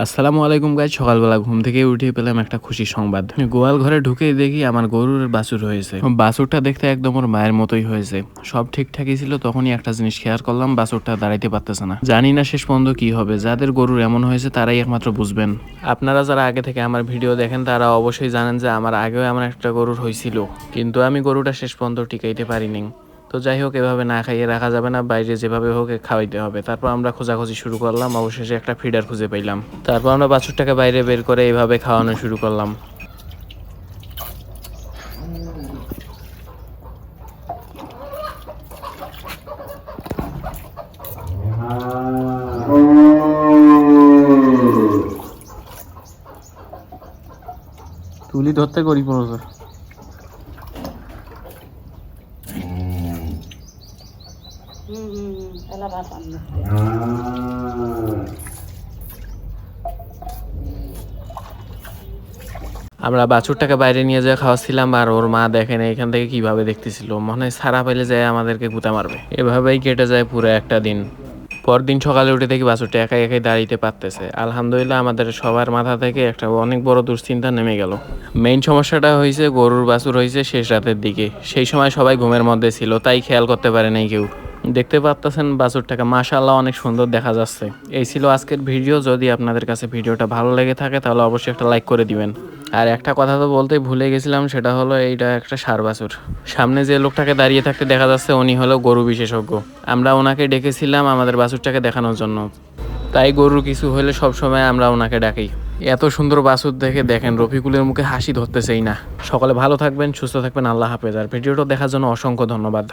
আসসালামু আলাইকুম গাইজ। সকালবেলা ঘুম থেকে উঠে পেলাম একটা খুশির সংবাদ। গোয়াল ঘরে ঢুকে দেখি আমার গরুর বাছুর হয়েছে। বাছুরটা দেখতে একদম ওর মায়ের মতোই হয়েছে। সব ঠিকঠাকই ছিল, তখনই একটা জিনিস খেয়াল করলাম, বাছুরটা দাঁড়াইতে পারতেছে না। জানি না শেষ পর্যন্ত কি হবে। যাদের গরুর এমন হয়েছে তারাই একমাত্র বুঝবেন। আপনারা যারা আগে থেকে আমার ভিডিও দেখেন তারা অবশ্যই জানেন যে আমার আগেও এমন একটা গরুর হয়েছিল, কিন্তু আমি গরুটা শেষ পর্যন্ত টিকাইতে পারিনি। তো যাই হোক, এভাবে না খাইয়ে রাখা যাবে না, বাইরে যেভাবে হোক খাওয়াইতে হবে। তারপর আমরা খোঁজাখুঁজি শুরু করলাম, অবশেষে একটা ফিডার খুঁজে পাইলাম। তারপর আমরা বাছুরটাকে বাইরে বের করে এইভাবে খাওয়ানো শুরু করলাম। তুলি ধরতে করি পড়ছে। আমরা বাছুরটাকে বাইরে নিয়ে যাওয়া খাওয়াচ্ছিলাম, আর ওর মা দেখেন এখান থেকে কিভাবে দেখতেছিল, মনে হয় ছাড়া পাইলে যায় আমাদেরকে গুতা মারবে। এভাবেই কেটে যায় পুরো একটা দিন। পরদিন সকালে উঠে দেখি বাছুরটা একাই একাই দাঁড়িয়ে পারতেছে। আলহামদুলিল্লাহ, আমাদের সবার মাথা থেকে একটা অনেক বড় দুশ্চিন্তা নেমে গেল। মেইন সমস্যাটা হয়েছে গরুর বাছুর হয়েছে শেষ রাতের দিকে। সেই সময় সবাই ঘুমের মধ্যে ছিল, তাই খেয়াল করতে পারে নাই কেউ। দেখতে পাচ্ছেন বাছুরটাকে, মাশাআল্লাহ অনেক সুন্দর দেখা যাচ্ছে। এই ছিল আজকের ভিডিও। যদি আপনাদের কাছে ভিডিওটা ভালো লেগে থাকে তাহলে অবশ্যই একটা লাইক করে দিবেন। আর একটা কথা তো বলতে ভুলে গেছিলাম, সেটা হলো এইটা একটা ষাঁড় বাছুর। সামনে যে লোকটাকে দাঁড়িয়ে থাকতে দেখা যাচ্ছে উনি হলো গরু বিশেষজ্ঞ। আমরা ওনাকে ডেকেছিলাম আমাদের বাছুরটাকে দেখানোর জন্য, তাই গরুর কিছু হলে সবসময় আমরা ওনাকে ডাকি। এত সুন্দর বাছুর দেখে দেখেন রফিকুলের মুখে হাসি ধরতেছেই না। সকলে ভালো থাকবেন, সুস্থ থাকবেন, আল্লাহ হাফেজ। আর ভিডিওটা দেখার জন্য অসংখ্য ধন্যবাদ।